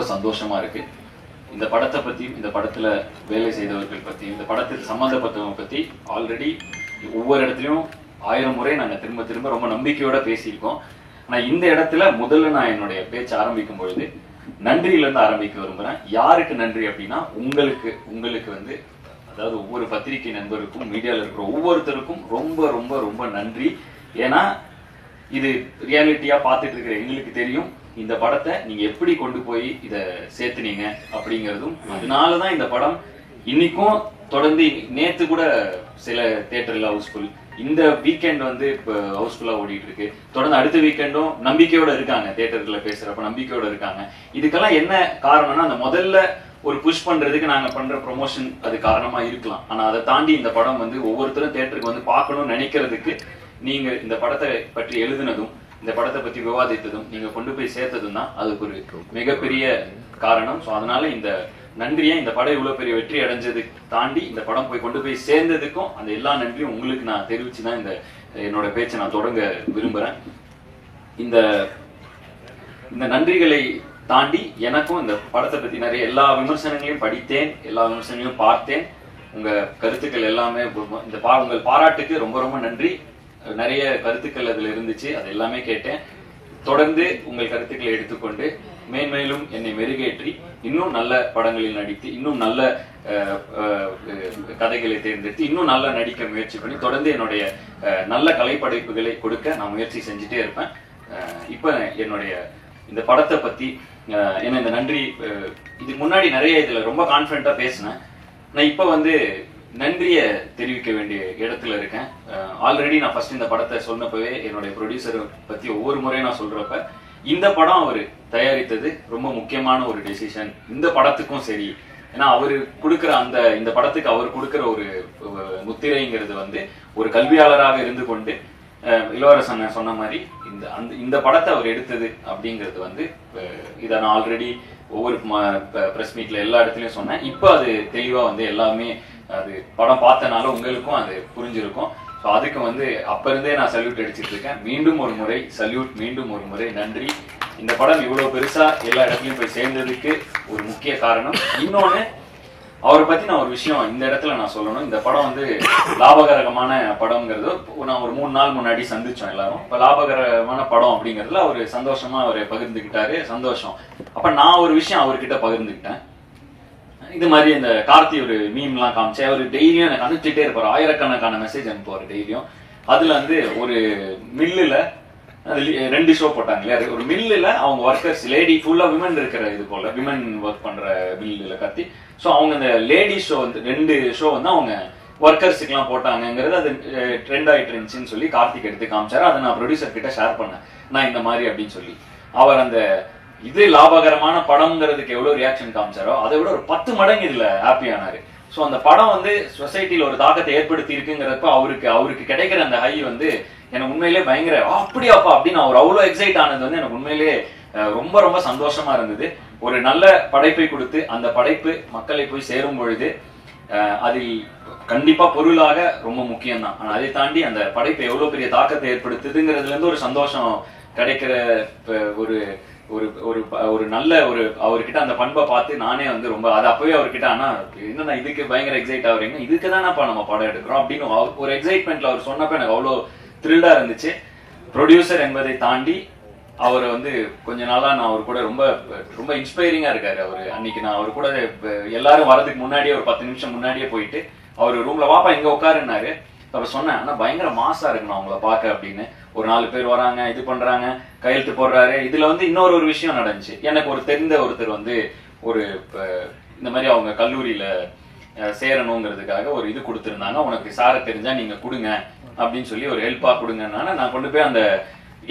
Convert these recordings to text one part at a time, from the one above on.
ரொம்ப சந்தோஷமா இருக்கு. இந்த படத்தை பற்றியும் இந்த படத்தில் வேலை செய்தவர்கள் பற்றியும் இந்த படத்தில் சம்மந்தப்பட்டவங்க பற்றி ஆல்ரெடி ஒவ்வொரு இடத்துலையும் 1000 முறை நாங்கள் திரும்ப திரும்ப ரொம்ப நம்பிக்கையோட பேசியிருக்கோம். ஆனால் இந்த இடத்துல முதல்ல நான் என்னுடைய பேச்சு ஆரம்பிக்கும் பொழுது நன்றியிலேருந்து ஆரம்பிக்க விரும்புகிறேன். யாருக்கு நன்றி அப்படின்னா உங்களுக்கு வந்து அதாவது ஒவ்வொரு பத்திரிகை நண்பருக்கும் மீடியாவில் இருக்கிற ஒவ்வொருத்தருக்கும் ரொம்ப ரொம்ப ரொம்ப நன்றி. ஏன்னா இது ரியாலிட்டியாக பார்த்துட்டு இருக்கிற எங்களுக்கு தெரியும் இந்த படத்தை நீங்க எப்படி கொண்டு போய் இதை சேர்த்துனீங்க அப்படிங்கிறதும். அதனாலதான் இந்த படம் இன்னைக்கும் தொடர்ந்து நேத்து கூட சில தியேட்டர்ல ஹவுஸ்ஃபுல், இந்த வீக்கெண்ட் வந்து இப்போ ஹவுஸ்ஃபுல்லா ஓடிட்டு இருக்கு. தொடர்ந்து அடுத்த வீக்கெண்டும் நம்பிக்கையோட இருக்காங்க, தியேட்டர்ல பேசுறப்ப நம்பிக்கையோட இருக்காங்க. இதுக்கெல்லாம் என்ன காரணம்னா அந்த முதல்ல ஒரு புஷ் பண்றதுக்கு நாங்க பண்ற ப்ரொமோஷன் அது காரணமா இருக்கலாம். ஆனா அதை தாண்டி இந்த படம் வந்து ஒவ்வொருத்தரும் தியேட்டருக்கு வந்து பார்க்கணும்னு நினைக்கிறதுக்கு நீங்க இந்த படத்தை பற்றி எழுதுனதும் இந்த படத்தை பத்தி விவாதித்ததும் நீங்க கொண்டு போய் சேர்த்ததும் தான் அதுக்கு ஒரு மிகப்பெரிய காரணம். ஸோ அதனால இந்த நன்றியை இந்த படம் இவ்வளவு பெரிய வெற்றி அடைஞ்சதுக்கு தாண்டி இந்த படம் போய் கொண்டு போய் சேர்ந்ததுக்கும் அந்த எல்லா நன்றியும் உங்களுக்கு நான் தெரிவிச்சுதான் இந்த என்னோட பேச்சை நான் தொடங்க விரும்புறேன். இந்த இந்த நன்றிகளை தாண்டி எனக்கும் இந்த படத்தை பத்தி நிறைய எல்லா விமர்சனங்களையும் படித்தேன், எல்லா விமர்சனங்களையும் பார்த்தேன். உங்க கருத்துக்கள் எல்லாமே இந்த உங்கள் பாராட்டுக்கு ரொம்ப ரொம்ப நன்றி. நிறைய கருத்துக்கள் அதுல இருந்துச்சு, அது எல்லாமே கேட்டேன். தொடர்ந்து உங்கள் கருத்துக்களை எடுத்துக்கொண்டு மேன்மேலும் என்னை மெருகேற்றி இன்னும் நல்ல படங்களில் நடித்து இன்னும் நல்ல கதைகளை தேர்ந்தெடுத்து இன்னும் நல்லா நடிக்க முயற்சி பண்ணி தொடர்ந்து என்னுடைய நல்ல கலைப்படைப்புகளை கொடுக்க நான் முயற்சி செஞ்சுட்டே இருப்பேன். இப்ப என்னுடைய இந்த படத்தை பத்தி என்ன இந்த நன்றி இதுக்கு முன்னாடி நிறைய இதுல ரொம்ப கான்ஃபிடண்டா பேசினேன். நான் இப்ப வந்து நன்றியை தெரிவிக்க வேண்டிய இடத்துல இருக்கேன். ஆல்ரெடி நான் ஃபர்ஸ்ட் இந்த படத்தை சொன்னப்பவே என்னுடைய ப்ரொடியூசரை பத்தி ஒவ்வொரு முறையும் நான் சொல்றப்ப இந்த படம் அவர் தயாரித்தது ரொம்ப முக்கியமான ஒரு டெசிஷன் இந்த படத்துக்கும் சரி. ஏன்னா அவரு கொடுக்குற இந்த படத்துக்கு அவர் கொடுக்குற ஒரு முத்திரைங்கிறது வந்து ஒரு கல்வியாளராக இருந்து கொண்டு இளவரசன் சொன்ன மாதிரி இந்த படத்தை அவர் எடுத்தது அப்படிங்கிறது வந்து இதை நான் ஆல்ரெடி ஒவ்வொரு பிரஸ் மீட்ல எல்லா இடத்துலயும் சொன்னேன். இப்போ அது தெளிவா வந்து எல்லாமே அது படம் பார்த்தனால உங்களுக்கும் அது புரிஞ்சிருக்கும். ஸோ அதுக்கு வந்து அப்ப இருந்தே நான் சல்யூட் அடிச்சுட்டு இருக்கேன். மீண்டும் ஒரு முறை சல்யூட், மீண்டும் ஒரு முறை நன்றி. இந்த படம் இவ்வளவு பெருசா எல்லா இடத்துலயும் போய் சேர்ந்ததுக்கு ஒரு முக்கிய காரணம். இன்னொன்னு அவரை பத்தி நான் ஒரு விஷயம் இந்த இடத்துல நான் சொல்லணும். இந்த படம் வந்து லாபகரமான படம்ங்கிறது நான் ஒரு 3 நாள் முன்னாடி சந்திச்சோம் எல்லாரும். இப்ப லாபகரமான படம் அப்படிங்கிறதுல அவரு சந்தோஷமா அவரை பகிர்ந்துக்கிட்டாரு, சந்தோஷம். அப்ப நான் ஒரு விஷயம் அவர்கிட்ட பகிர்ந்துக்கிட்டேன். இது மாதிரி இந்த கார்த்தி ஒரு மீம்லாம் காமிச்சு அவர் டெய்லியும் எனக்கு அனுப்பிச்சுட்டே இருப்பாரு, ஆயிரக்கணக்கான மெசேஜ் அனுப்புவார் டெய்லியும். அதுல வந்து ஒரு மில்லுல 2 ஷோ போட்டாங்க இல்லையா, ஒரு மில்லுல அவங்க ஒர்க்கர்ஸ் லேடி ஃபுல்லா விமன் இருக்கிற இது போல விமன் ஒர்க் பண்ற மில்லுல கத்தி. ஸோ அவங்க இந்த லேடி ஷோ வந்து 2 ஷோ வந்து அவங்க ஒர்க்கர்ஸுக்கு எல்லாம் போட்டாங்கிறது அது ட்ரெண்ட் ஆயிட்டு இருந்துச்சுன்னு சொல்லி கார்த்திக் எடுத்து காமிச்சாரு. அதை நான் ப்ரொடியூசர் கிட்ட ஷேர் பண்ணேன், நான் இந்த மாதிரி அப்படின்னு சொல்லி. அவர் அந்த இது லாபகரமான படம்ங்கிறதுக்கு எவ்வளவு ரியாக்ஷன் காமிச்சாரோ அதை விட ஒரு 10 மடங்கு இதுல ஹாப்பி ஆனாரு. ஸோ அந்த படம் வந்து சொசைட்டில ஒரு தாக்கத்தை ஏற்படுத்தி இருக்குங்கிறப்ப அவருக்கு கிடைக்கிற அந்த ஹை வந்து எனக்கு உண்மையிலே பயங்கர அப்படியாப்பா அப்படின்னு அவர் அவ்வளோ எக்ஸைட் ஆனது வந்து எனக்கு உண்மையிலே ரொம்ப ரொம்ப சந்தோஷமா இருந்தது. ஒரு நல்ல படைப்பை கொடுத்து அந்த படைப்பு மக்களை போய் சேரும் பொழுது அதில் கண்டிப்பா பொருளாக ரொம்ப முக்கியம் தான். ஆனா அதை தாண்டி அந்த படைப்பை எவ்வளவு பெரிய தாக்கத்தை ஏற்படுத்துதுங்கிறதுல இருந்து ஒரு சந்தோஷம் கிடைக்கிற ஒரு ஒரு ஒரு ஒரு நல்ல ஒரு அவர்கிட்ட அந்த பண்பை பார்த்து நானே வந்து ரொம்ப அது அப்பவே அவர்கிட்ட ஆனா என்னன்னா இதுக்கு பயங்கர எக்ஸைட் ஆகுறீங்க, இதுக்கு தானேப்பா நம்ம படம் எடுக்கிறோம் அப்படின்னு ஒரு எக்ஸைட்மெண்ட்ல அவர் சொன்னப்ப எனக்கு அவ்வளோ த்ரில்லா இருந்துச்சு. ப்ரொடியூசர் என்பதை தாண்டி அவர் வந்து கொஞ்ச நாளா நான் அவர் கூட ரொம்ப ரொம்ப இன்ஸ்பைரிங்கா இருக்காரு. அவரு அன்னைக்கு நான் அவர் கூட எல்லாரும் வரதுக்கு முன்னாடியே ஒரு 10 நிமிஷம் முன்னாடியே போயிட்டு அவர் ரூம்ல வாப்பா இங்க உட்காருன்னாரு. அவர் சொன்னேன், ஆனா பயங்கர மாசா இருக்கணும் அவங்கள பார்க்க அப்படின்னு. ஒரு 4 பேர் வராங்க, இது பண்றாங்க, கையெழுத்து போடுறாரு. இதுல வந்து இன்னொரு விஷயம் நடந்துச்சு. எனக்கு ஒரு தெரிந்த ஒருத்தர் வந்து ஒரு இந்த மாதிரி அவங்க கல்லூரியில சேரணுங்கிறதுக்காக ஒரு இது கொடுத்துருந்தாங்க, உனக்கு சார தெரிஞ்சா நீங்க கொடுங்க அப்படின்னு சொல்லி ஒரு ஹெல்ப்பா கொடுங்கன்னால நான் கொண்டு போய் அந்த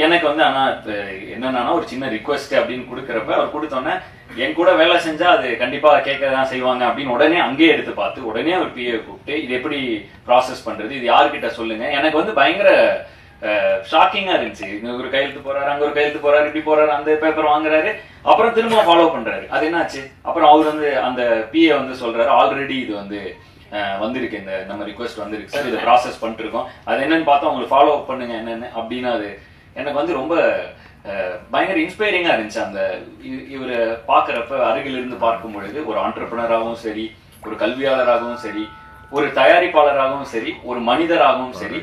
எனக்கு வந்து ஆனா என்னன்னா ஒரு சின்ன ரிக்வெஸ்ட் அப்படின்னு கொடுக்குறப்ப அவர் கொடுத்தோன்னே என் கூட வேலை செஞ்சா அது கண்டிப்பா கேட்கதான் செய்வாங்க அப்படின்னு உடனே அங்கேயே எடுத்து பார்த்து உடனே ஒரு பிஏ கூப்பிட்டு இது எப்படி ப்ராசஸ் பண்றது, இது யாருக்கிட்ட சொல்லுங்க. எனக்கு வந்து பயங்கர ஷாக்கிங்கா இருந்துச்சு. இங்க ஒரு கையெழுத்து போறாரு, அங்க ஒரு கையெழுத்து போறாரு, இப்படி போறாரு, அந்த பேப்பர் வாங்குறாரு, அப்புறம் திரும்ப ஃபாலோ பண்றாரு. அது என்னாச்சு? அப்புறம் அவர் வந்து அந்த பிஏ வந்து சொல்றாரு, ஆல்ரெடி இது வந்து வந்திருக்கு, இந்த நம்ம ரிக்வெஸ்ட் வந்திருக்கு சார், இதை ப்ராசஸ் பண்ணிட்டு இருக்கோம், அது என்னன்னு பார்த்தா உங்களுக்கு ஃபாலோ அப் பண்ணுங்க என்னன்னு அப்படின்னு. அது எனக்கு வந்து ரொம்ப பயங்கர இன்ஸ்பைரிங்கா இருந்துச்சு. அந்த இவரை பாக்குறப்ப அருகில் இருந்து பார்க்கும் பொழுது ஒரு ஆண்டர்பிரனராகவும் சரி, ஒரு கல்வியாளராகவும் சரி, ஒரு தயாரிப்பாளராகவும் சரி, ஒரு மனிதராகவும் சரி,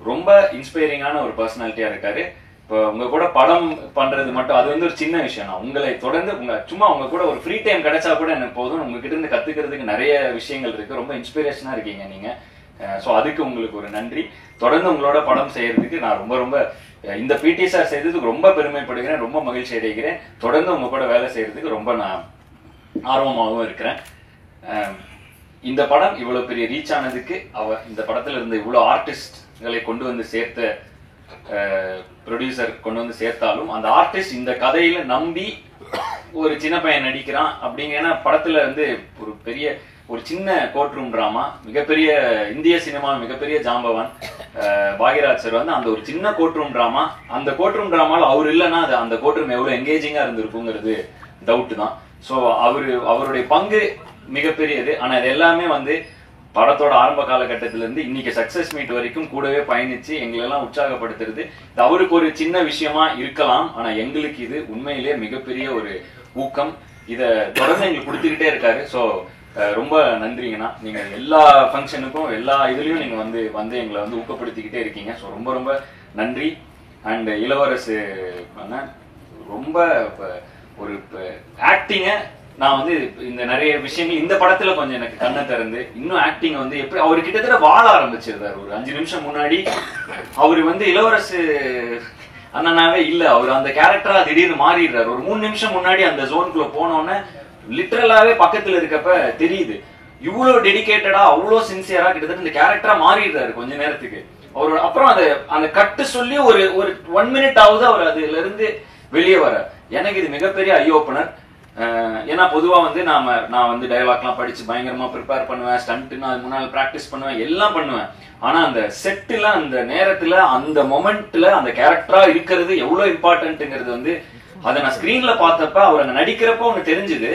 ரொம்ப இன்ஸ்பைரிங்கான ஒரு பர்சனாலிட்டியா இருக்காரு. இப்போ உங்க கூட படம் பண்றது மட்டும் அது வந்து ஒரு சின்ன விஷயம் தான். உங்களை தொடர்ந்து சும்மா உங்க கூட ஒரு ஃப்ரீ டைம் கிடைச்சா கூட எனக்கு போதும். உங்ககிட்ட இருந்து கத்துக்கிறதுக்கு நிறைய விஷயங்கள் இருக்கு. ரொம்ப இன்ஸ்பிரேஷனா இருக்கீங்க நீங்க. ஸோ அதுக்கு உங்களுக்கு ஒரு நன்றி. தொடர்ந்து உங்களோட படம் செய்யறதுக்கு நான் ரொம்ப ரொம்ப இந்த பிடி சார் செய்ததுக்கு ரொம்ப பெருமைப்படுகிறேன், ரொம்ப மகிழ்ச்சி அடைகிறேன். தொடர்ந்து உங்க கூட வேலை செய்யறதுக்கு ரொம்ப நான் ஆர்வமாகவும் இருக்கிறேன். இந்த படம் இவ்வளவு பெரிய ரீச் ஆனதுக்கு இந்த படத்துல இருந்த இவ்வளவு ஆர்டிஸ்ட்களை கொண்டு வந்து சேர்த்த ப்ரொடியூசர் கொண்டு வந்து சேர்த்தாலும் அந்த ஆர்டிஸ்ட் இந்த கதையில நம்பி ஒரு சின்ன பையன் நடிக்கிறான் அப்படிங்கிற படத்துல வந்து ஒரு பெரிய ஒரு சின்ன கோர்ட் ரூம் டிராமா, மிகப்பெரிய இந்திய சினிமா மிகப்பெரிய ஜாம்பவான் பாக்யராஜ் சார் வந்து அந்த ஒரு சின்ன கோர்ட் ரூம் டிராமா, அந்த கோர்ட் ரூம் டிராமால அவர் இல்லைன்னா அது அந்த கோர்ட் ரூம் எவ்வளவு எங்கேஜிங்கா இருந்திருக்குங்கிறது டவுட் தான். ஸோ அவருடைய பங்கு மிகப்பெரியது. ஆனா இது எல்லாமே வந்து படத்தோட ஆரம்ப காலகட்டத்திலிருந்து இன்னைக்கு சக்சஸ் மீட் வரைக்கும் கூடவே பயணிச்சு எங்களெல்லாம் உற்சாகப்படுத்துறது அவருக்கு ஒரு சின்ன விஷயமா இருக்கலாம். ஆனா எங்களுக்கு இது உண்மையிலேயே மிகப்பெரிய ஒரு ஊக்கம். இதை தொடர்ந்து எங்களுக்கு கொடுத்துக்கிட்டே இருக்காரு. ஸோ ரொம்ப நன்றிங்கண்ணா. நீங்க எல்லா ஃபங்க்ஷனுக்கும் எல்லா இதுலயும் நீங்க வந்து எங்களை வந்து ஊக்கப்படுத்திக்கிட்டே இருக்கீங்க. ஸோ ரொம்ப ரொம்ப நன்றி. அண்ட் இளவரசு ரொம்ப ஒரு ஆக்டிங்க நான் வந்து இந்த நிறைய விஷயங்கள் இந்த படத்துல கொஞ்சம் எனக்கு கண்ணை திறந்து இன்னும் ஆக்டிங் வந்து எப்படி அவரு கிட்டத்தட்ட வாழ ஆரம்பிச்சிருந்தாரு. ஒரு 5 நிமிஷம் முன்னாடி அவரு வந்து இளவரசு அண்ணனாவே இல்ல, அவர் அந்த கேரக்டரா திடீர்னு மாறிடுறாரு. ஒரு 3 நிமிஷம் முன்னாடி அந்த ஜோனுக்குள்ள போனோன்னு லிட்டரலாவே பக்கத்துல இருக்கப்ப தெரியுது இவ்வளவு டெடிகேட்டடா அவ்வளவு சின்சியரா கிட்டத்தட்ட இந்த கேரக்டரா மாறிடுறாரு கொஞ்ச நேரத்துக்கு. அவரோட அப்புறம் அந்த கட்டு சொல்லி ஒரு 1 மினிட் ஆகுது அவர் அதுல இருந்து வெளியே வர. எனக்கு இது மிகப்பெரிய ஐ ஓப்பனர். ஏன்னா பொதுவா வந்து நான் வந்து டயலாக்லாம் படிச்சு பயங்கரமா ப்ரிப்பேர் பண்ணுவேன், ஸ்டண்ட்னா அது முன்னாள் பிராக்டிஸ் பண்ணுவேன், எல்லாம் பண்ணுவேன். ஆனா அந்த செட்டுல அந்த நேரத்துல அந்த மொமெண்ட்ல அந்த கேரக்டரா இருக்கிறது எவ்வளவு இம்பார்ட்டன்ட்ங்கிறது வந்து அதை நான் ஸ்கிரீன்ல பார்த்தப்ப அவர் அங்க நடிக்கிறப்ப ஒண்ணு தெரிஞ்சுது.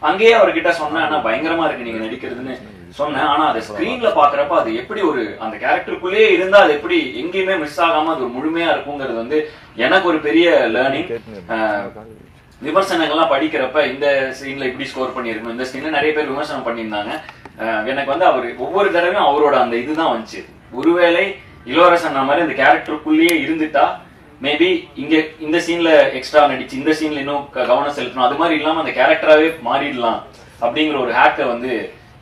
அங்கேயே அவர்கிட்ட சொன்னேன், ஆனா பயங்கரமா இருக்கு நீங்க நடிக்கிறதுன்னு சொன்னேன். ஆனா அதை ஸ்கிரீன்ல பாக்குறப்ப அது எப்படி ஒரு அந்த கேரக்டருக்குள்ளேயே இருந்தா அது எப்படி எங்கேயுமே மிஸ் ஆகாம அது ஒரு முழுமையா இருக்குங்கிறது வந்து எனக்கு ஒரு பெரிய லேர்னிங். விமர்சனங்கள்லாம் படிக்கிறப்ப இந்த சீன்ல இப்படி ஸ்கோர் பண்ணிருக்கணும், இந்த சீன்ல நிறைய பேர் விமர்சனம் பண்ணியிருந்தாங்க. எனக்கு வந்து அவர் ஒவ்வொரு தடவையும் அவரோட அந்த இதுதான் வந்துச்சு. ஒருவேளை இளவரசன் மாதிரி இந்த கேரக்டருக்குள்ளேயே இருந்துட்டா மேபி இங்க இந்த சீன்ல எக்ஸ்ட்ரா நடிச்சு இந்த சீன்ல இன்னும் கவனம் செலுத்தணும், அது மாதிரி இல்லாம அந்த கேரக்டராவே மாறிடலாம் அப்படிங்கிற ஒரு ஹேக்கை வந்து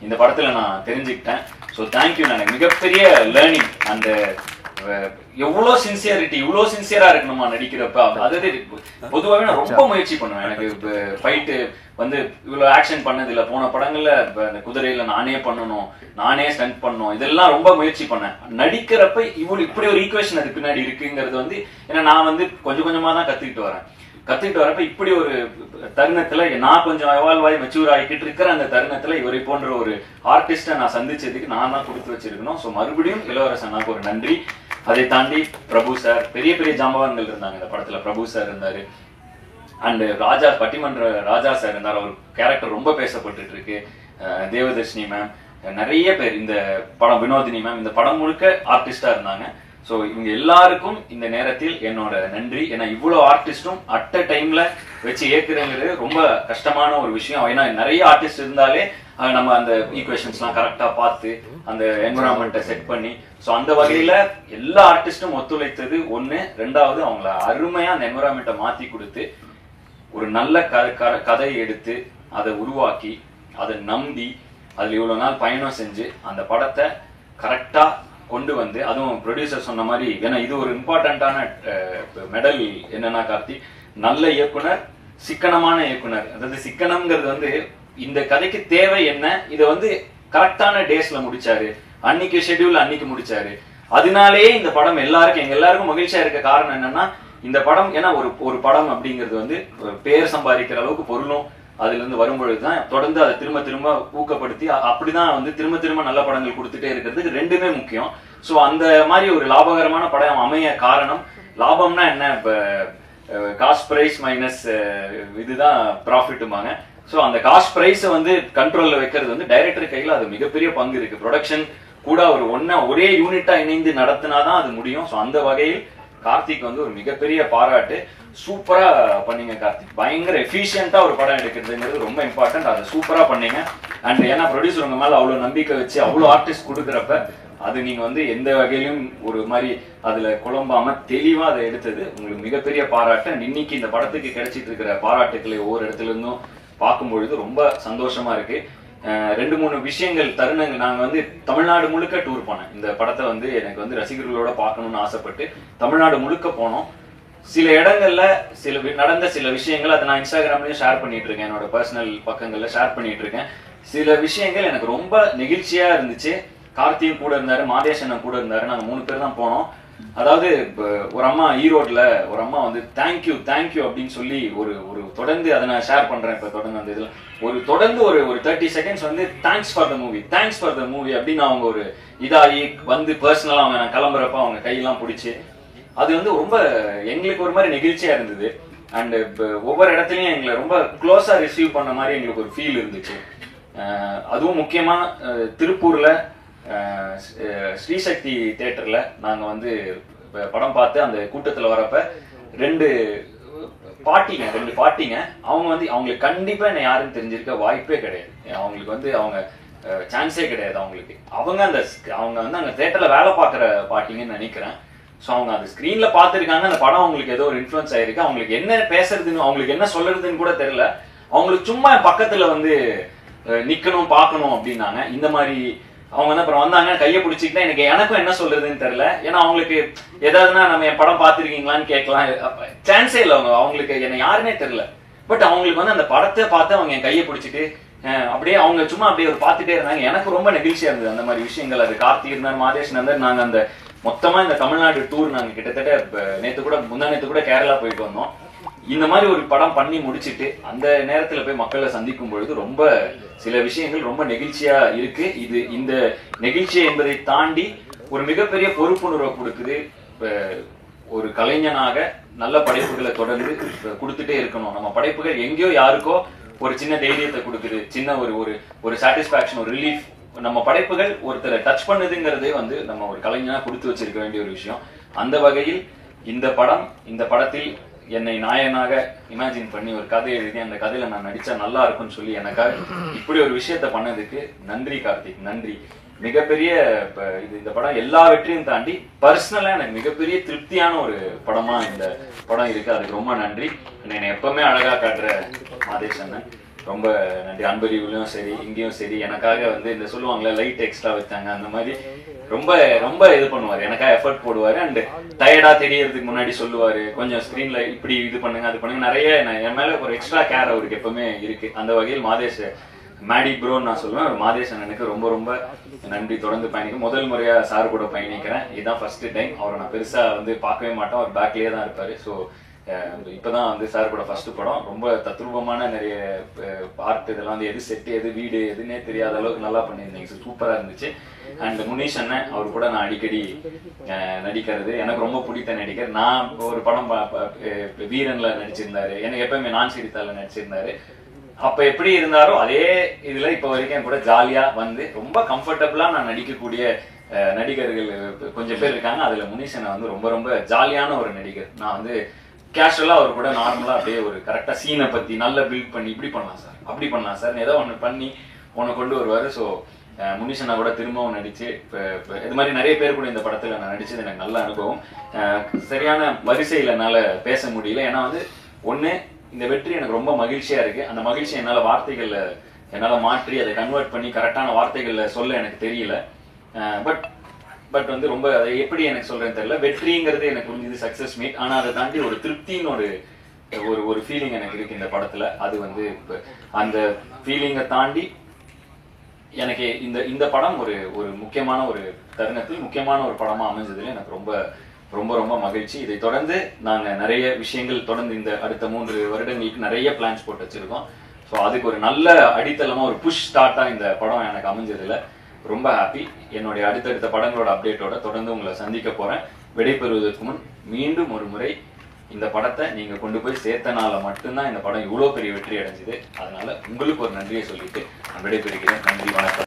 இந்த படத்துல நான் தெரிஞ்சுக்கிட்டேன். So thank you. எனக்கு மிகப்பெரிய லேர்னிங். அந்த எவ்வளவு சின்சியரிட்டி இவ்வளவு சின்சியரா இருக்கணுமா நடிக்கிறப்ப. அதாவது பொதுவாகவே நான் ரொம்ப முயற்சி பண்ணுவேன். எனக்கு ஃபைட்டு வந்து இவ்வளவு ஆக்ஷன் பண்ணது இல்ல. போன படங்கள்ல அந்த குதிரையில நானே பண்ணணும், நானே ஸ்டண்ட் பண்ணணும், இதெல்லாம் ரொம்ப முயற்சி பண்ணேன். நடிக்கிறப்ப இப்படி ஒரு ஈக்குவேஷன் அது பின்னாடி இருக்குங்கிறது வந்து ஏன்னா நான் வந்து கொஞ்சம் கொஞ்சமா தான் கத்துக்கிட்டு வரப்ப இப்படி ஒரு தருணத்துல நான் கொஞ்சம் எவால்வ் ஆகி மெச்சூர் ஆகிக்கிட்டு இருக்கிற அந்த தருணத்துல இவரை போன்ற ஒரு ஆர்டிஸ்டை நான் சந்திச்சதுக்கு நான் தான் கொடுத்து வச்சிருக்கணும். ஸோ மறுபடியும் இளவரசனுக்கு ஒரு நன்றி. அதை தாண்டி பிரபு சார், பெரிய பெரிய ஜாம்பவான்கள் இருந்தாங்க இந்த படத்துல. பிரபு சார் இருந்தாரு, அண்ட் ராஜா பட்டிமன்ற ராஜா சார் இருந்தார். அவர் கேரக்டர் ரொம்ப பேசப்பட்டு இருக்கு. தேவதர்ஷினி மேம், நிறைய பேர் இந்த படம், வினோதினி மேம், இந்த படம் முழுக்க ஆர்டிஸ்டா இருந்தாங்க. ஸோ இவங்க எல்லாருக்கும் இந்த நேரத்தில் என்னோட நன்றி. ஏன்னா இவ்வளவு ஆர்டிஸ்டும் அட் அ டைம்ல வச்சு ஏற்கிறங்கிறது ரொம்ப கஷ்டமான ஒரு விஷயம். ஏன்னா நிறைய ஆர்டிஸ்ட் இருந்தாலே நம்ம அந்த ஈக்குவேஷன்ஸ்லாம் கரெக்டா பார்த்து அந்த என்விரான்மெண்ட்டை செட் பண்ணி, ஸோ அந்த வகையில எல்லா ஆர்டிஸ்டும் ஒத்துழைத்தது ஒண்ணு. ரெண்டாவது அவங்கள அருமையா அந்த என்விரான்மெண்ட்டை மாத்தி கொடுத்து ஒரு நல்ல கதையை எடுத்து அதை உருவாக்கி அதை நம்பி அதுல இவ்வளவு நாள் பயணம் செஞ்சு அந்த படத்தை கரெக்டா கொண்டு வந்து, அதுவும் ப்ரொடியூசர் சொன்ன மாதிரி, ஏன்னா இது ஒரு இம்பார்ட்டன்டான மெடல் என்னன்னா கார்த்தி, நல்ல இயக்குனர், சிக்கனமான இயக்குனர். அதாவது சிக்கனம்ங்கிறது வந்து இந்த கதைக்கு தேவை என்ன, இதை வந்து கரெக்டான டேஸ்ல முடிச்சாரு, அன்னைக்கு ஷெட்யூல் அன்னைக்கு முடிச்சாரு. அதனாலேயே இந்த படம் எங்க எல்லாருக்கும் மகிழ்ச்சியா இருக்க காரணம் என்னன்னா இந்த படம், ஏன்னா ஒரு படம் அப்படிங்கிறது வந்து பேர் சம்பாதிக்கிற அளவுக்கு பொருளும் அதுல இருந்து வரும்பொழுதுதான் தொடர்ந்து அதை திரும்ப ஊக்கப்படுத்தி அப்படிதான் வந்து திரும்ப நல்ல படங்கள் கொடுத்துட்டே இருக்கிறதுக்கு ரெண்டுமே முக்கியம். சோ அந்த மாதிரி ஒரு லாபகரமான படம் அமைய காரணம், லாபம்னா என்ன, இப்ப காஸ்ட் பிரைஸ் மைனஸ் இதுதான் ப்ராஃபிட்டுமாங்க. சோ அந்த காஸ்ட் பிரைஸை வந்து கண்ட்ரோல்ல வைக்கிறது வந்து டைரக்டர் கையில அது மிகப்பெரிய பங்கு இருக்கு. ப்ரொடக்ஷன் கூட ஒரே யூனிட்டா இணைந்து நடத்தினாதான் அது முடியும். சோ அந்த வகையில் கார்த்திக் வந்து ஒரு மிகப்பெரிய பாராட்டு. சூப்பரா பண்ணீங்க கார்த்திக், பயங்கர எஃபிஷியன்ட்டா ஒரு படம் எடுக்கிறதுங்கிறது ரொம்ப இம்பார்ட்டன்ட். அதை சூப்பரா பண்ணீங்க. அண்ட் ஏன்னா ப்ரொடியூசர் உங்க மேல அவ்வளவு நம்பிக்கை வச்சு அவ்வளவு ஆர்டிஸ்ட் கொடுக்குறப்ப அது நீங்க வந்து எந்த வகையிலும் ஒரு மாதிரி அதுல குழம்பாம தெளிவா அதை எடுத்தது உங்களுக்கு மிகப்பெரிய பாராட்டு. அண்ட் இன்னைக்கு இந்த படத்துக்கு கிடைச்சிட்டு இருக்கிற பாராட்டுக்களை ஒவ்வொரு இடத்துல இருந்தும் பார்க்கும்பொழுது ரொம்ப சந்தோஷமா இருக்கு. 2-3 விஷயங்கள் தருணங்கள். நாங்க வந்து தமிழ்நாடு முழுக்க டூர் போனேன். இந்த படத்தை வந்து எனக்கு வந்து ரசிகர்களோட பார்க்கணும்னு ஆசைப்பட்டு தமிழ்நாடு முழுக்க போனோம். சில இடங்கள்ல நடந்த சில விஷயங்கள் அதை நான் இன்ஸ்டாகிராம்லயும் ஷேர் பண்ணிட்டு இருக்கேன், என்னோட பர்சனல் பக்கங்கள்ல ஷேர் பண்ணிட்டு இருக்கேன். சில விஷயங்கள் எனக்கு ரொம்ப நெகிழ்ச்சியா இருந்துச்சு. கார்த்தியும் கூட இருந்தாரு, மாதேஷனும் கூட இருந்தாரு. நாங்க 3 பேர் தான் போனோம். அதாவது ஒரு அம்மா ஈரோட்ல ஒரு அம்மா வந்து தேங்க்யூ அப்படின்னு சொல்லி ஒரு தொடர்ந்து அதை நான் ஷேர் பண்றேன். இப்ப தொடர்ந்து அந்த இதுல தொடர்ந்து ஒரு 30 செகண்ட்ஸ் வந்து தேங்க்ஸ் ஃபார் த மூவி அப்படின்னு அவங்க ஒரு இதாகி வந்து பர்சனலா அவங்க நான் கிளம்புறப்ப அவங்க கையெல்லாம் பிடிச்சி அது வந்து ரொம்ப எங்களுக்கு ஒரு மாதிரி நெகிழ்ச்சியா இருந்தது. அண்ட் ஒவ்வொரு இடத்துலயும் எங்களை ரொம்ப க்ளோஸா ரிசீவ் பண்ண மாதிரி எங்களுக்கு ஒரு ஃபீல் இருந்துச்சு. அதுவும் முக்கியமா திருப்பூர்ல ஸ்ரீசக்தி தியேட்டர்ல நாங்க வந்து படம் பார்த்து அந்த கூட்டத்துல வரப்ப 2 பாட்டிங்க அவங்க வந்து அவங்களுக்கு கண்டிப்பா என்ன யாருன்னு தெரிஞ்சிருக்க வாய்ப்பே கிடையாது. அவங்களுக்கு வந்து அவங்க சான்ஸே கிடையாது. அவங்க வந்து அந்த தியேட்டர்ல வேலை பார்க்குற பாட்டிங்கன்னு நினைக்கிறேன். ஸோ அவங்க அந்த ஸ்கிரீன்ல பார்த்துருக்காங்க. அந்த படம் அவங்களுக்கு ஏதோ ஒரு இன்ஃப்ளூயன்ஸ் ஆயிருக்கு. அவங்களுக்கு என்ன பேசுறதுன்னு அவங்களுக்கு என்ன சொல்றதுன்னு கூட தெரியல. அவங்களுக்கு சும்மா பக்கத்துல வந்து நிக்கணும் பார்க்கணும் அப்படின்னாங்க. இந்த மாதிரி அவங்க வந்து அப்புறம் வந்தாங்க, கையை பிடிச்சிக்கிட்டா எனக்கும் என்ன சொல்றதுன்னு தெரியல. ஏன்னா அவங்களுக்கு ஏதாவதுன்னா நம்ம என் படம் பார்த்துருக்கீங்களான்னு கேட்கலாம், சான்ஸே இல்லை. அவங்களுக்கு என்ன யாருன்னே தெரியல. பட் அவங்களுக்கு வந்து அந்த படத்தை பார்த்து அவங்க என் கையை பிடிச்சிட்டு அப்படியே அவங்க சும்மா அப்படியே ஒரு பார்த்துட்டே இருந்தாங்க. எனக்கு ரொம்ப நெகிழ்ச்சியா இருந்தது அந்த மாதிரி விஷயங்கள். அது கார்த்திக் இருந்தார், மாதேஷன் இருந்தார். நாங்க அந்த மொத்தமா இந்த தமிழ்நாடு டூர் நாங்க கிட்டத்தட்ட முந்தா நேத்து கூட கேரளா போயிட்டு வந்தோம். இந்த மாதிரி ஒரு படம் பண்ணி முடிச்சுட்டு அந்த நேரத்துல போய் மக்களை சந்திக்கும் பொழுது ரொம்ப சில விஷயங்கள் ரொம்ப நெகிழ்ச்சியா இருக்கு. இந்த நெகிழ்ச்சி என்பதை தாண்டி ஒரு மிகப்பெரிய பொறுப்புணர்வை கொடுக்குது. ஒரு கலைஞனாக நல்ல படைப்புகளை தொடர்ந்து கொடுத்துட்டே இருக்கணும். நம்ம படைப்புகள் எங்கேயோ யாருக்கோ ஒரு சின்ன தைரியத்தை கொடுக்குது, சின்ன ஒரு சாட்டிஸ்பாக்சன், ஒரு ரிலீஃப். நம்ம படைப்புகள் ஒருத்தரை டச் பண்ணுதுங்கிறதே வந்து நம்ம ஒரு கலைஞனா கொடுத்து வச்சிருக்க வேண்டிய ஒரு விஷயம். அந்த வகையில் இந்த படத்தில் என்னை நாயனாக இமேஜின் பண்ணி ஒரு கதை எழுதி அந்த கதையில நான் நடிச்சா நல்லா இருக்கும்னு சொல்லி எனக்காக இப்படி ஒரு விஷயத்த பண்ணதுக்கு நன்றி கார்த்திக், நன்றி. மிகப்பெரிய இந்த படம் எல்லா வெற்றியும் தாண்டி பர்சனலா எனக்கு மிகப்பெரிய திருப்தியான ஒரு படமா இந்த படம் இருக்கு. அதுக்கு ரொம்ப நன்றி. என்னை எப்பவுமே அழகா காட்டுற மாதேஷ் அண்ணன் ரொம்ப நன்றி. அன்பறிவுலையும் சரி இங்கேயும் சரி எனக்காக வந்து இந்த சொல்லுவாங்களே லைட் எக்ஸ்ட்ரா வச்சாங்க அந்த மாதிரி ரொம்ப ரொம்ப இது பண்ணுவாரு, எனக்காக எஃபர்ட் போடுவாரு. அண்ட் டயர்டா தெரியறதுக்கு முன்னாடி சொல்லுவாரு, கொஞ்சம் ஸ்கிரீன்ல இப்படி இது பண்ணுங்க அது பண்ணுங்க, நிறைய என் மேல ஒரு எக்ஸ்ட்ரா கேர் அவருக்கு எப்பவுமே இருக்கு. அந்த வகையில் மாதேஷ் மேடி ப்ரோன்னு நான் சொல்லுவேன். மாதேஷ் அண்ணனுக்கு ரொம்ப ரொம்ப நன்றி. தொடர்ந்து பயணிக்கும். முதல் முறையா சார் கூட பயணிக்கிறேன். இதுதான் ஃபர்ஸ்ட் டைம். அவரை நான் பெருசா வந்து பார்க்கவே மாட்டேன், அவர் பேக்லயே தான் இருப்பாரு. ஸோ இப்பதான் வந்து சார் கூட ஃபர்ஸ்ட் படம். ரொம்ப தத்ரூபமான நிறைய பார்ட், இதெல்லாம் வந்து எது செட்டு எது வீடு எதுன்னே தெரியாத அளவுக்கு நல்லா பண்ணியிருந்தீங்க. சூப்பரா இருந்துச்சு. அண்ட் முனீஷ் அண்ணன் அவர் கூட நான் அடிக்கடி நடிக்கிறது எனக்கு ரொம்ப பிடித்த நடிகர். நான் ஒரு படம் வீரன்ல நடிச்சிருந்தாரு, எனக்கு எப்பவுமே நான் சிரித்தால நடிச்சிருந்தாரு. அப்ப எப்படி இருந்தாரோ அதே இதுல இப்ப வரைக்கும் என் கூட ஜாலியா வந்து ரொம்ப கம்ஃபர்டபுளா நான் நடிக்கக்கூடிய நடிகர்கள் கொஞ்சம் பேர் இருக்காங்க. அதுல முனீஷ் அண்ணன் வந்து ரொம்ப ரொம்ப ஜாலியான ஒரு நடிகர். நான் வந்து கேஷுவலா அவர் கூட நார்மலா அப்படியே ஒரு கரெக்டா சீனை பத்தி நல்லா பில்ட் பண்ணி இப்படி பண்ணலாம் சார் அப்படி பண்ணலாம் சார் ஏதோ ஒண்ணு பண்ணி ஒன்னு கொண்டு வருவாரு. ஸோ முனிஷனா கூட திரும்பவும் நடிச்சு இது மாதிரி நிறைய பேர் கூட இந்த படத்துல நான் நடிச்சது எனக்கு நல்ல அனுபவம். சரியான வரிசையில என்னால பேச முடியல. ஏன்னா வந்து ஒண்ணு இந்த வெற்றி எனக்கு ரொம்ப மகிழ்ச்சியா இருக்கு. அந்த மகிழ்ச்சி என்னால மாற்றி அதை கன்வெர்ட் பண்ணி கரெக்டான வார்த்தைகள்ல சொல்ல எனக்கு தெரியல. பட் வந்து ரொம்ப அதை எப்படி எனக்கு சொல்றேன்னு தெரியல. வெற்றிங்கிறது எனக்கு புரிஞ்சது சக்சஸ் மீட். ஆனா அதை தாண்டி ஒரு திருப்தின்னு ஒரு ஃபீலிங் எனக்கு இருக்கு இந்த படத்துல. அது வந்து அந்த ஃபீலிங்கை தாண்டி எனக்கு இந்த படம் ஒரு முக்கியமான ஒரு தருணத்தில் முக்கியமான ஒரு படமா அமைஞ்சதுல எனக்கு ரொம்ப ரொம்ப ரொம்ப மகிழ்ச்சி. இதை தொடர்ந்து நாங்க நிறைய விஷயங்கள் தொடர்ந்து இந்த அடுத்த 3 வருடங்களுக்கு நிறைய பிளான்ஸ் போட்டு வச்சிருக்கோம். ஸோ அதுக்கு ஒரு நல்ல அடித்தளமா ஒரு புஷ் ஸ்டார்ட்டா இந்த படம் எனக்கு அமைஞ்சதுல ரொம்ப ஹாப்பி. என்னுடைய அடுத்தடுத்த படங்களோட அப்டேட்டோட தொடர்ந்து உங்களை சந்திக்க போறேன். விடைபெறுவதற்கு முன் மீண்டும் ஒரு முறை இந்த படத்தை நீங்க கொண்டு போய் சேர்த்தனால மட்டும்தான் இந்த படம் இவ்வளவு பெரிய வெற்றி அடைஞ்சது. அதனால உங்களுக்கு ஒரு நன்றியை சொல்லிட்டு நான் விடைபெறுகிறேன். நன்றி, வணக்கம்.